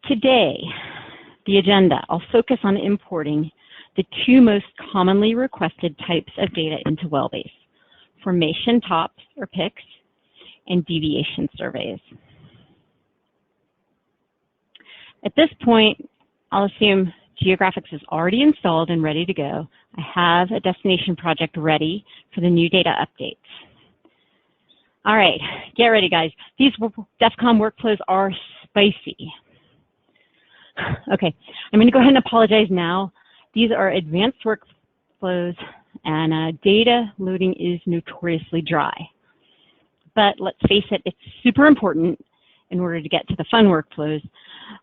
Today, the agenda, I'll focus on importing the two most commonly requested types of data into WellBase: formation tops or picks and deviation surveys. At this point, I'll assume GeoGraphix is already installed and ready to go. I have a destination project ready for the new data updates. All right, get ready, guys. These DefCon workflows are spicy. Okay, I'm going to go ahead and apologize now. These are advanced workflows, and data loading is notoriously dry. But let's face it, it's super important in order to get to the fun workflows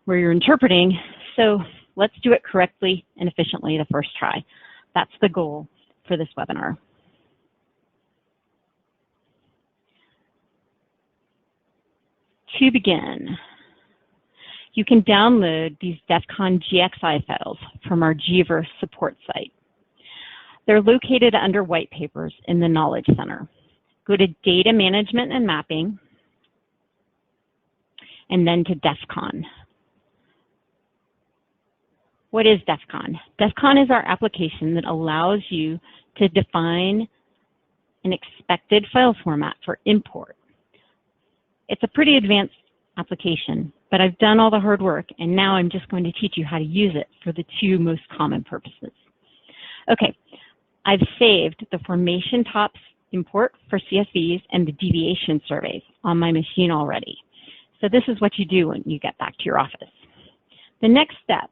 where you're interpreting. So let's do it correctly and efficiently the first try. That's the goal for this webinar. To begin, you can download these DefCon GXI files from our GVERSE support site. They're located under white papers in the Knowledge Center. Go to Data Management and Mapping, and then to DefCon. What is DefCon? DefCon is our application that allows you to define an expected file format for import. It's a pretty advanced application, but I've done all the hard work, and now I'm just going to teach you how to use it for the two most common purposes. Okay, I've saved the formation tops import for CSVs and the deviation surveys on my machine already. So this is what you do when you get back to your office. The next step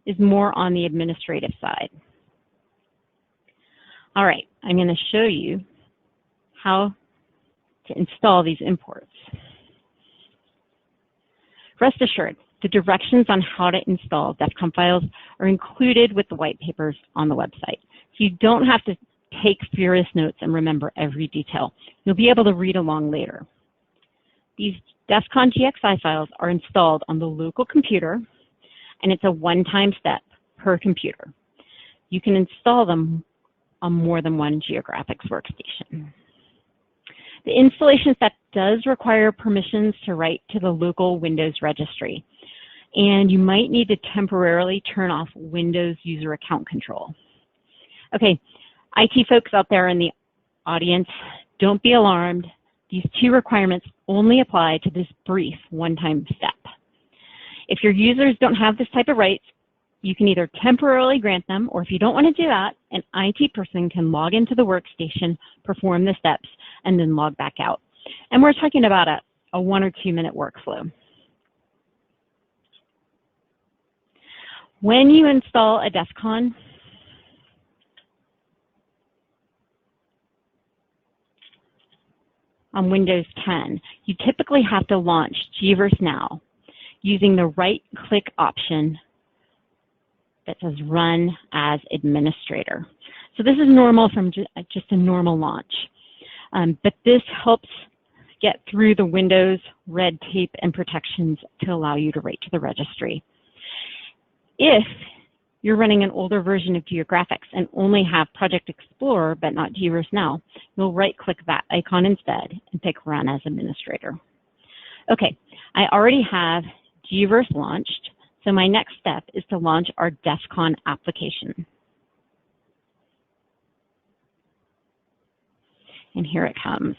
is more on the administrative side. All right, I'm going to show you how to install these imports. Rest assured, the directions on how to install DefCon files are included with the white papers on the website. So you don't have to take furious notes and remember every detail. You'll be able to read along later. These DefCon GXI files are installed on the local computer, and it's a one-time step per computer. You can install them on more than one GeoGraphix workstation. The installation step does require permissions to write to the local Windows registry, and you might need to temporarily turn off Windows user account control. Okay, IT folks out there in the audience, don't be alarmed. These two requirements only apply to this brief one-time step. If your users don't have this type of rights, you can either temporarily grant them, or if you don't want to do that, an IT person can log into the workstation, perform the steps, and then log back out. And we're talking about a 1 or 2 minute workflow. When you install a DefCon, on Windows 10, you typically have to launch GVERSE Now using the right-click option that says Run as Administrator. So this is normal from just a normal launch. But this helps get through the Windows red tape and protections to allow you to write to the registry. If you're running an older version of GeoGraphix and only have Project Explorer but not GVERSE Now, you'll right-click that icon instead and pick Run as Administrator. Okay, I already have GVERSE launched, so my next step is to launch our DefCon application. And here it comes.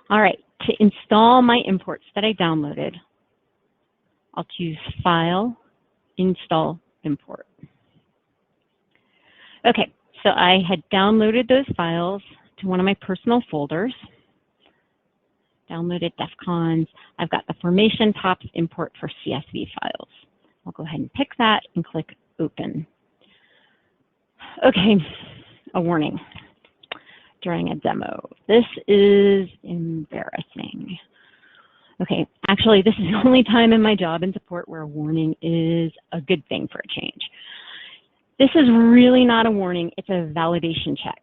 All right, to install my imports that I downloaded, I'll choose File, Install, Import. Okay, so I had downloaded those files to one of my personal folders, downloaded DefCons. I've got the formation tops import for CSV files. I'll go ahead and pick that and click Open. Okay, a warning during a demo. This is embarrassing. Okay, actually, this is the only time in my job in support where a warning is a good thing for a change. This is really not a warning, it's a validation check,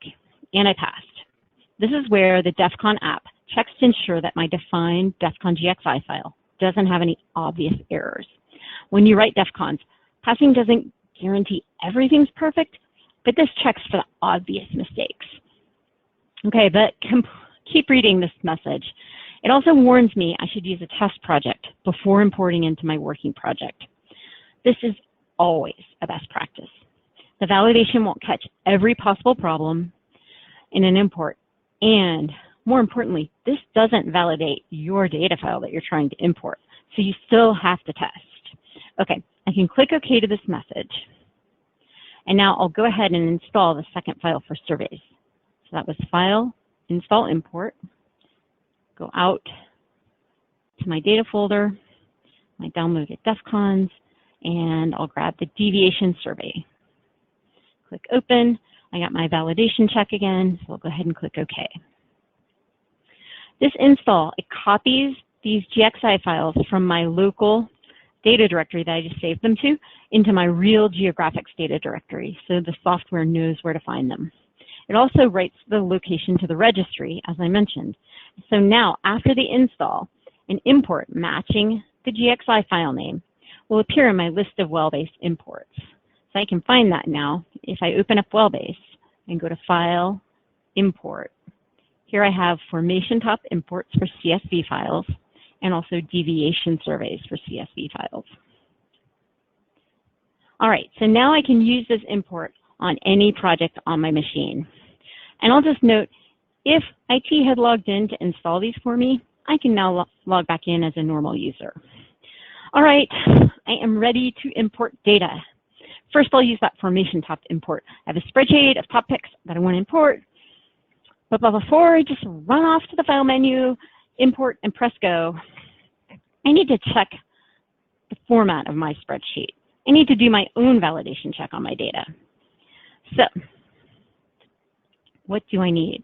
and I passed. This is where the DefCon app checks to ensure that my defined DefCon GXI file doesn't have any obvious errors. When you write DefCons, passing doesn't guarantee everything's perfect, but this checks for the obvious mistakes. Okay, but keep reading this message. It also warns me I should use a test project before importing into my working project. This is always a best practice. The validation won't catch every possible problem in an import, and more importantly, this doesn't validate your data file that you're trying to import, so you still have to test. Okay, I can click OK to this message, and now I'll go ahead and install the second file for surveys. So that was File, Install Import. Go out to my data folder, my downloaded DefCons, and I'll grab the deviation survey. Click Open. I got my validation check again, so I'll go ahead and click OK. This install, it copies these GXI files from my local data directory that I just saved them to into my real GeoGraphix data directory, so the software knows where to find them. It also writes the location to the registry, as I mentioned. So now, after the install, an import matching the GXI file name will appear in my list of WellBase imports. So I can find that now if I open up WellBase and go to File, Import. Here I have formation top imports for CSV files and also deviation surveys for CSV files. All right, so now I can use this import on any project on my machine. And I'll just note, if IT had logged in to install these for me, I can now log back in as a normal user. All right, I am ready to import data. First, I'll use that formation top import. I have a spreadsheet of top picks that I want to import. But before I just run off to the file menu, import, and press go, I need to check the format of my spreadsheet. I need to do my own validation check on my data. So, what do I need?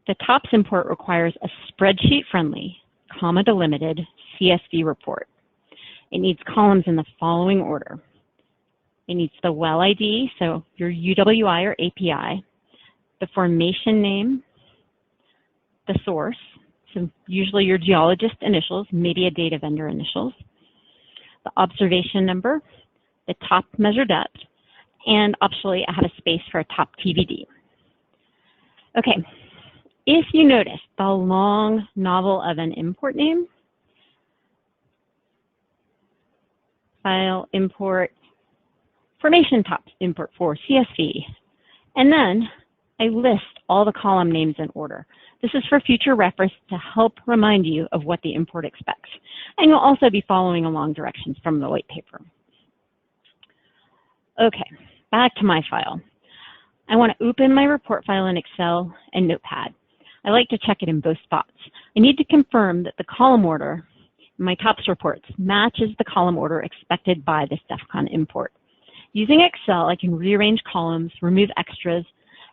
The TOPS import requires a spreadsheet-friendly, comma-delimited CSV report. It needs columns in the following order. It needs the well ID, so your UWI or API, the formation name, the source, so usually your geologist initials, maybe a data vendor initials, the observation number, the top measure depth, and optionally I have a space for a top TVD. Okay, if you notice the long novel of an import name, file import, formation top import for CSV, and then I list all the column names in order. This is for future reference to help remind you of what the import expects. And you'll also be following along directions from the white paper. Okay, back to my file. I want to open my report file in Excel and Notepad. I like to check it in both spots. I need to confirm that the column order in my TOPS reports matches the column order expected by this DefCon import. Using Excel, I can rearrange columns, remove extras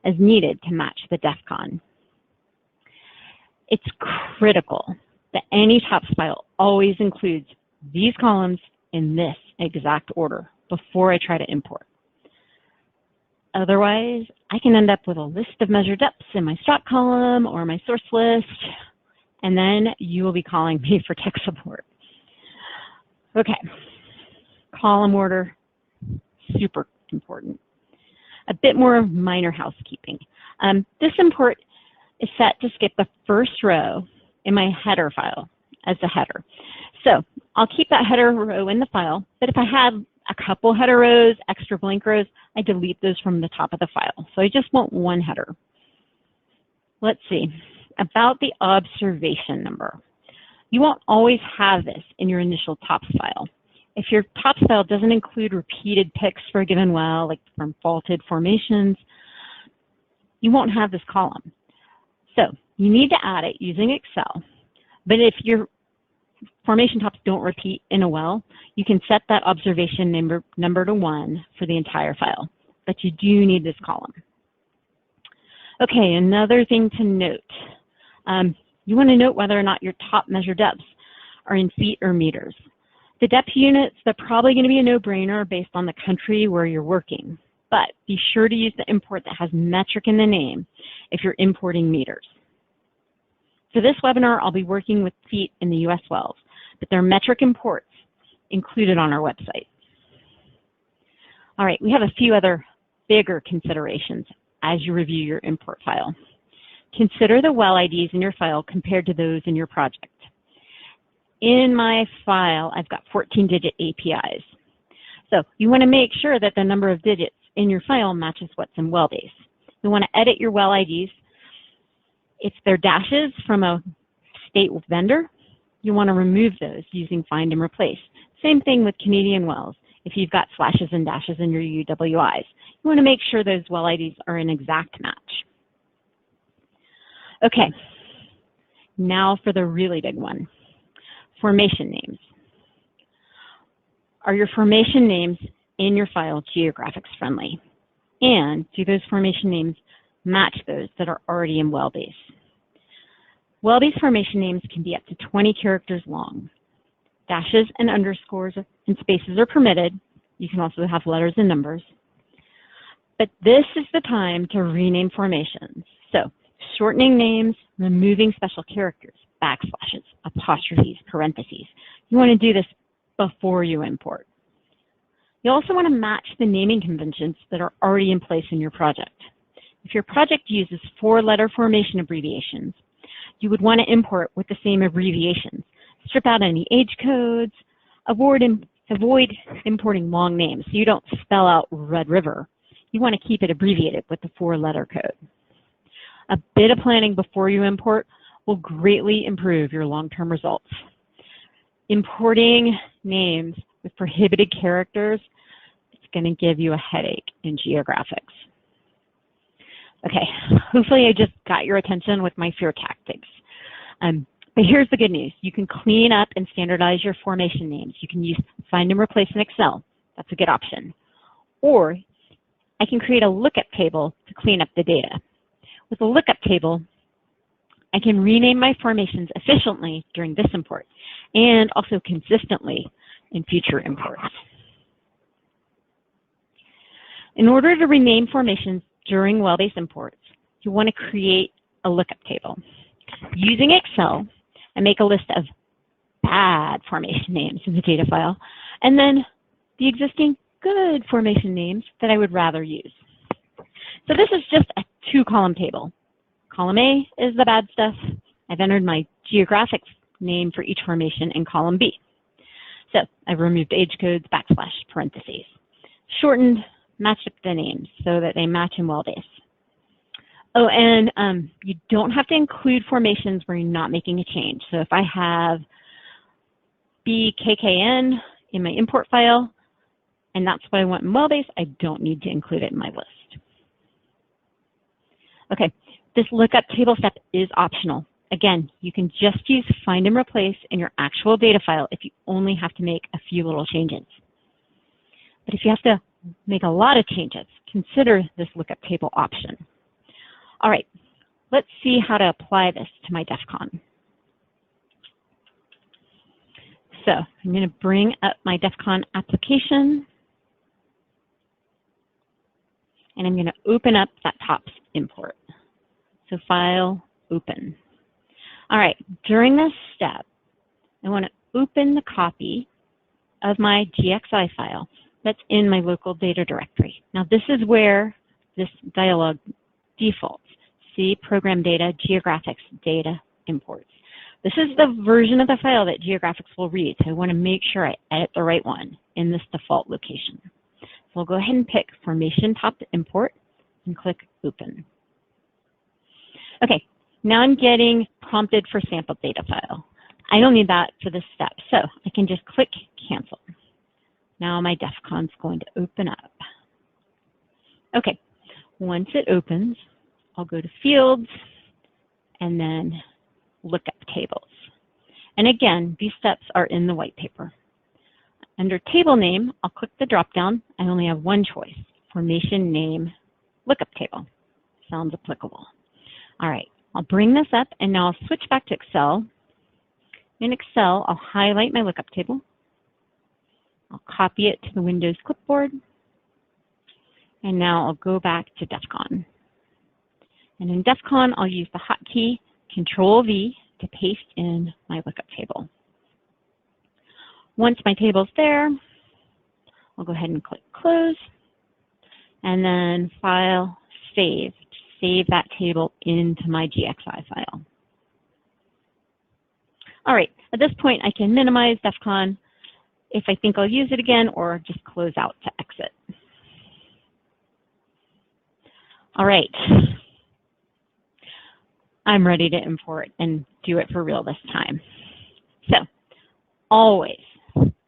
as needed to match the DefCon. It's critical that any TOPS file always includes these columns in this exact order before I try to import. Otherwise, I can end up with a list of measure depths in my stop column or my source list, and then you will be calling me for tech support. Okay, column order, super important. A bit more minor housekeeping. This import is set to skip the first row in my header file as the header. So I'll keep that header row in the file, but if I have a couple header rows, extra blank rows, I delete those from the top of the file. So I just want one header. Let's see, about the observation number. You won't always have this in your initial TOPS file. If your TOPS file doesn't include repeated picks for a given well, like from faulted formations, you won't have this column. So you need to add it using Excel. But if your formation tops don't repeat in a well, you can set that observation number to 1 for the entire file. But you do need this column. Okay, another thing to note. You want to note whether or not your top measure depths are in feet or meters. The depth units, they're probably going to be a no-brainer based on the country where you're working. But be sure to use the import that has metric in the name if you're importing meters. For this webinar, I'll be working with feet in the US wells, but there are metric imports included on our website. All right, we have a few other bigger considerations as you review your import file. Consider the well IDs in your file compared to those in your project. In my file, I've got 14-digit APIs. So you want to make sure that the number of digits in your file matches what's in WellBase. You want to edit your well IDs. If they're dashes from a state vendor, you want to remove those using find and replace. Same thing with Canadian wells. If you've got slashes and dashes in your UWIs, you want to make sure those well IDs are an exact match. Okay, now for the really big one, formation names. Are your formation names in your file GeoGraphix friendly? And do those formation names match those that are already in WellBase? WellBase formation names can be up to 20 characters long. Dashes and underscores and spaces are permitted. You can also have letters and numbers. But this is the time to rename formations. So shortening names, removing special characters, backslashes, apostrophes, parentheses. You want to do this before you import. You also want to match the naming conventions that are already in place in your project. If your project uses 4-letter formation abbreviations, you would want to import with the same abbreviations. Strip out any age codes, avoid importing long names so you don't spell out Red River. You want to keep it abbreviated with the 4-letter code. A bit of planning before you import will greatly improve your long-term results. Importing names with prohibited characters, it's going to give you a headache in GeoGraphix. Okay, hopefully I just got your attention with my fear tactics. But here's the good news. You can clean up and standardize your formation names. You can use find and replace in Excel. That's a good option. Or I can create a lookup table to clean up the data. With a lookup table, I can rename my formations efficiently during this import and also consistently in future imports. In order to rename formations during WellBase imports, you want to create a lookup table. Using Excel, I make a list of bad formation names in the data file, and then the existing good formation names that I would rather use. So this is just a 2-column table. Column A is the bad stuff. I've entered my GeoGraphix name for each formation in column B. So I've removed age codes, backslash, parentheses. Shortened, matched up the names so that they match in WellBase. Oh, and you don't have to include formations where you're not making a change. So if I have BKKN in my import file, and that's what I want in WellBase, I don't need to include it in my list. Okay, this lookup table step is optional. Again, you can just use find and replace in your actual data file if you only have to make a few little changes. But if you have to make a lot of changes, consider this lookup table option. All right, let's see how to apply this to my DefCon. So I'm going to bring up my DefCon application, and I'm going to open up that TOPS import. So File, Open. All right, during this step, I want to open the copy of my GXI file that's in my local data directory. Now this is where this dialog defaults. See Program Data, GeoGraphix Data Imports. This is the version of the file that GeoGraphix will read, so I want to make sure I edit the right one in this default location. So I'll go ahead and pick Formation Top Import and click Open. Okay, now I'm getting prompted for sample data file. I don't need that for this step, so I can just click Cancel. Now my DefCon is going to open up. Okay, once it opens, I'll go to Fields and then Lookup Tables. And again, these steps are in the white paper. Under Table Name, I'll click the drop-down. I only have one choice, Formation Name Lookup Table. Sounds applicable. All right, I'll bring this up, and now I'll switch back to Excel. In Excel, I'll highlight my lookup table. I'll copy it to the Windows clipboard. And now I'll go back to DefCon. And in DefCon, I'll use the hotkey Control-V to paste in my lookup table. Once my table's there, I'll go ahead and click Close, and then File, save that table into my GXI file. All right, at this point I can minimize DefCon if I think I'll use it again, or just close out to exit. All right, I'm ready to import and do it for real this time. So always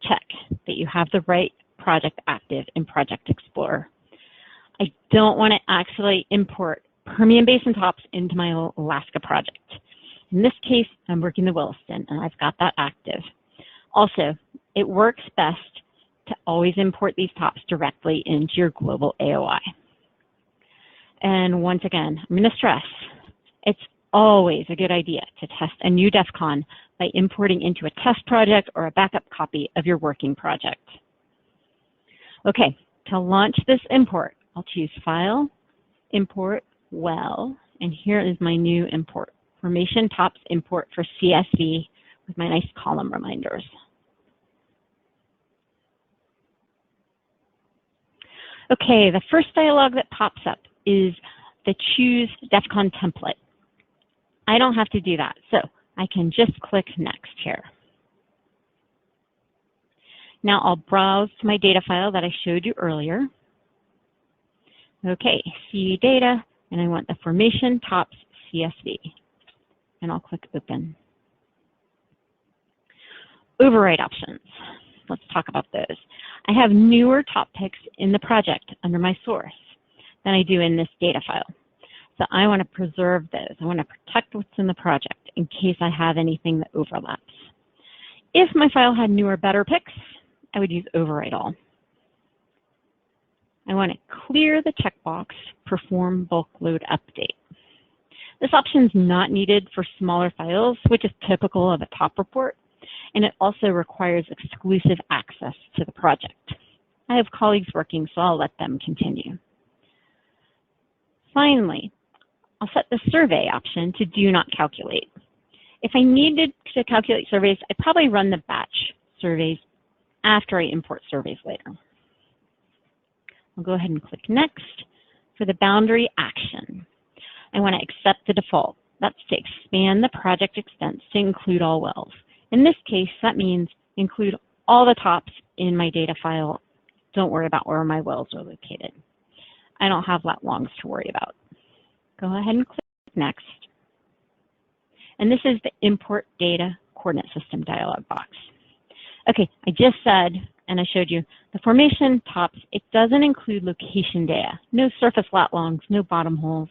check that you have the right project active in Project Explorer. I don't want to actually import Permian Basin tops into my Alaska project. In this case, I'm working the Williston, and I've got that active. Also, it works best to always import these tops directly into your global AOI. And once again, I'm going to stress, it's always a good idea to test a new DefCon by importing into a test project or a backup copy of your working project. Okay, to launch this import, I'll choose File, Import, Well, and here is my new import, Formation Tops Import for CSV with my nice column reminders. Okay, the first dialog that pops up is the Choose DefCon template. I don't have to do that, so I can just click Next here. Now I'll browse to my data file that I showed you earlier. Okay, see data, and I want the Formation Tops CSV, and I'll click Open. Override options. Let's talk about those. I have newer top picks in the project under my source than I do in this data file. So I want to preserve those. I want to protect what's in the project in case I have anything that overlaps. If my file had newer, better picks, I would use Override All. I want to clear the checkbox, Perform Bulk Load Update. This option is not needed for smaller files, which is typical of a top report, and it also requires exclusive access to the project. I have colleagues working, so I'll let them continue. Finally, I'll set the survey option to Do Not Calculate. If I needed to calculate surveys, I'd probably run the batch surveys after I import surveys later. I'll go ahead and click Next. For the boundary action, I want to accept the default. That's to expand the project extents to include all wells. In this case, that means include all the tops in my data file. Don't worry about where my wells are located. I don't have lat longs to worry about. Go ahead and click Next. And this is the Import Data Coordinate System dialog box. Okay, I just said, and I showed you, the formation tops, it doesn't include location data. No surface lat longs, no bottom holes.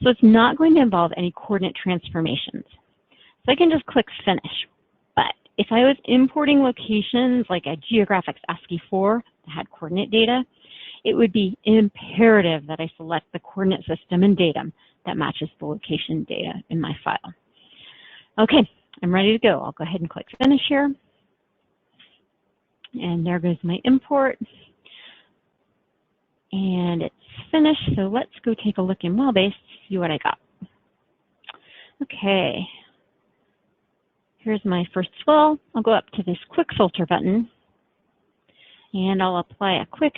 So it's not going to involve any coordinate transformations. So I can just click Finish. But if I was importing locations like a GeoGraphix ASCII4 that had coordinate data, it would be imperative that I select the coordinate system and datum that matches the location data in my file. Okay, I'm ready to go. I'll go ahead and click Finish here. And there goes my import. And it's finished, so let's go take a look in WellBase to see what I got. Okay, here's my first well. I'll go up to this Quick Filter button, and I'll apply a quick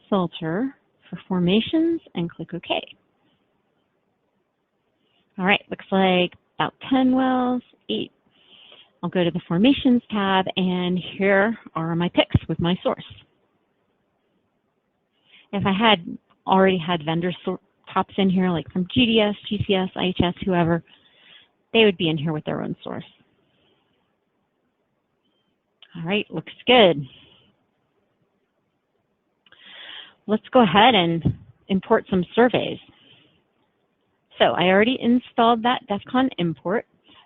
filter for formations and click OK. All right, looks like about 10 wells, 8. I'll go to the Formations tab, and here are my picks with my source. If I had already had vendor tops in here, like from GDS, GCS, IHS, whoever, they would be in here with their own source. All right, looks good. Let's go ahead and import some surveys. So I already installed that DefCon import,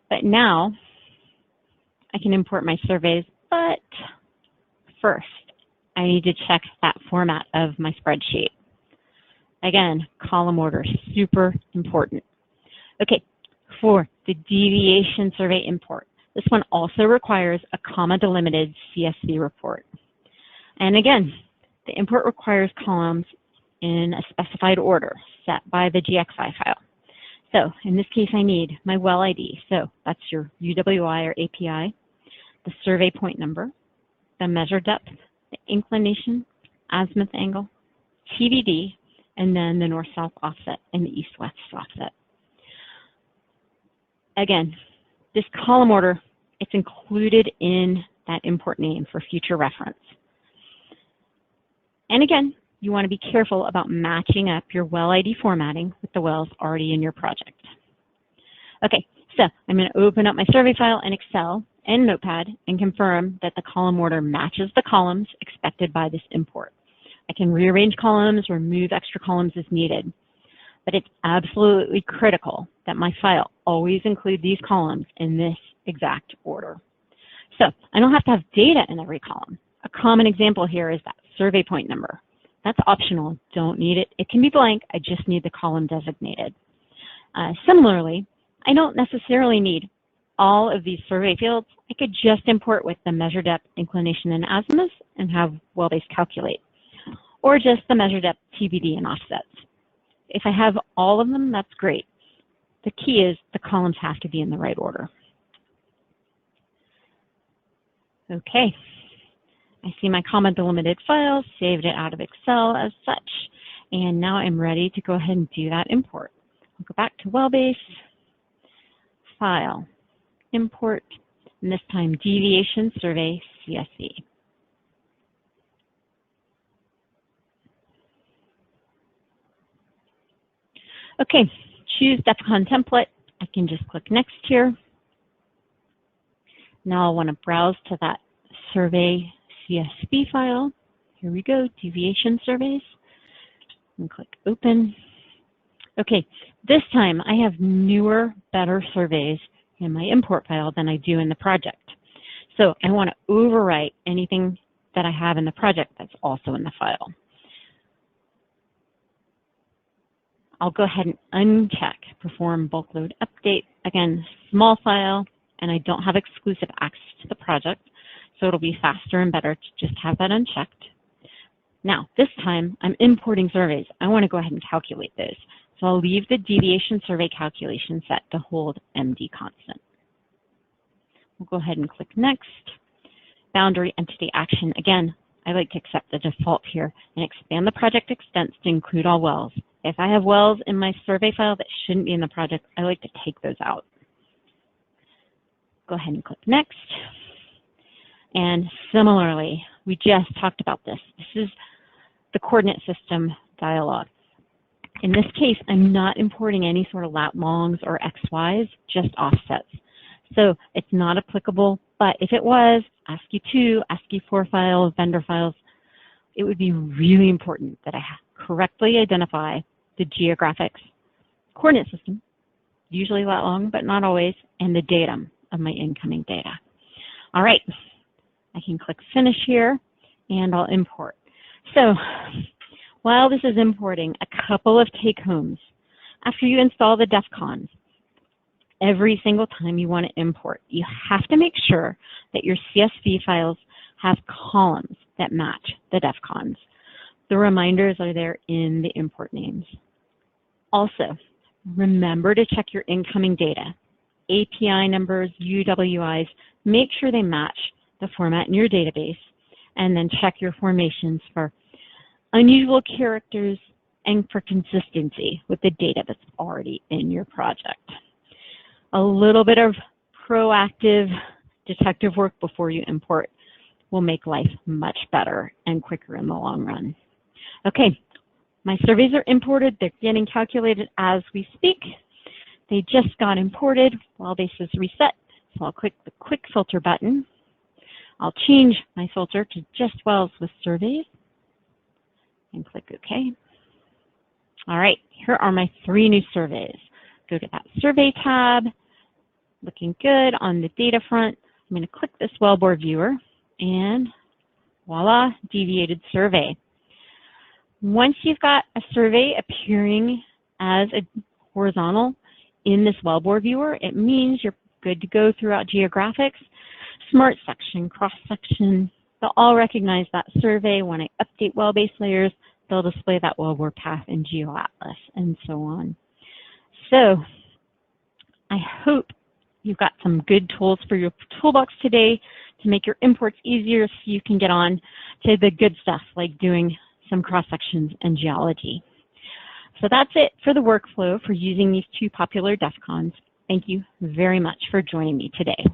but now I can import my surveys, but first I need to check that format of my spreadsheet. Again, column order, super important. Okay, for the deviation survey import, this one also requires a comma-delimited CSV report. And again, the import requires columns in a specified order set by the GXI file. So in this case, I need my well ID. So that's your UWI or API, the survey point number, the measure depth, the inclination, azimuth angle, TVD, and then the north-south offset and the east-west offset. Again, this column order, it's included in that import name for future reference. And again, you want to be careful about matching up your well ID formatting with the wells already in your project. Okay, so I'm going to open up my survey file in Excel and Notepad and confirm that the column order matches the columns expected by this import. I can rearrange columns or move extra columns as needed, but it's absolutely critical that my file always include these columns in this exact order. So I don't have to have data in every column. A common example here is that survey point number. That's optional, don't need it. It can be blank, I just need the column designated. Similarly, I don't necessarily need all of these survey fields. I could just import with the measure depth, inclination, and azimuth and have WellBase calculate, or just the measure depth, TBD, and offsets. If I have all of them, that's great. The key is the columns have to be in the right order. Okay, I see my comma delimited file, saved it out of Excel as such, and now I'm ready to go ahead and do that import. I'll go back to WellBase, File, Import, and this time Deviation Survey CSV. Okay, choose DefCon template. I can just click Next here. Now I'll want to browse to that survey CSV file. Here we go, deviation surveys, and click Open. Okay, this time I have newer, better surveys in my import file than I do in the project. So I want to overwrite anything that I have in the project that's also in the file. I'll go ahead and uncheck Perform Bulk Load Update. Again, small file, and I don't have exclusive access to the project, so it'll be faster and better to just have that unchecked. Now, this time, I'm importing surveys. I want to go ahead and calculate those. So I'll leave the deviation survey calculation set to hold MD constant. We'll go ahead and click Next. Boundary Entity Action. Again, I like to accept the default here and expand the project extents to include all wells. If I have wells in my survey file that shouldn't be in the project, I like to take those out. Go ahead and click Next. And similarly, we just talked about this. This is the coordinate system dialog. In this case, I'm not importing any sort of lat longs or XYs, just offsets. So it's not applicable, but if it was ASCII2, ASCII4 files, vendor files, it would be really important that I correctly identify the GeoGraphix coordinate system, usually lat long, but not always, and the datum of my incoming data. All right, I can click Finish here, and I'll import. So while this is importing, a couple of take-homes. After you install the DefCon, every single time you want to import, you have to make sure that your CSV files have columns that match the DefCons. The reminders are there in the import names. Also, remember to check your incoming data. API numbers, UWIs, make sure they match the format in your database, and then check your formations for unusual characters and for consistency with the data that's already in your project. A little bit of proactive detective work before you import will make life much better and quicker in the long run. Okay, my surveys are imported. They're getting calculated as we speak. They just got imported. WellBase is reset, so I'll click the Quick Filter button. I'll change my filter to just wells with surveys and click OK. All right, here are my 3 new surveys. Go to that Survey tab. Looking good on the data front. I'm going to click this wellbore viewer, and voila, deviated survey. Once you've got a survey appearing as a horizontal in this wellbore viewer, it means you're good to go throughout GeoGraphix. Smart section, cross section, they'll all recognize that survey. When I update WellBase layers, they'll display that wellbore path in GeoAtlas and so on. So I hope you've got some good tools for your toolbox today to make your imports easier so you can get on to the good stuff like doing some cross sections and geology. So that's it for the workflow for using these two popular DefCons. Thank you very much for joining me today.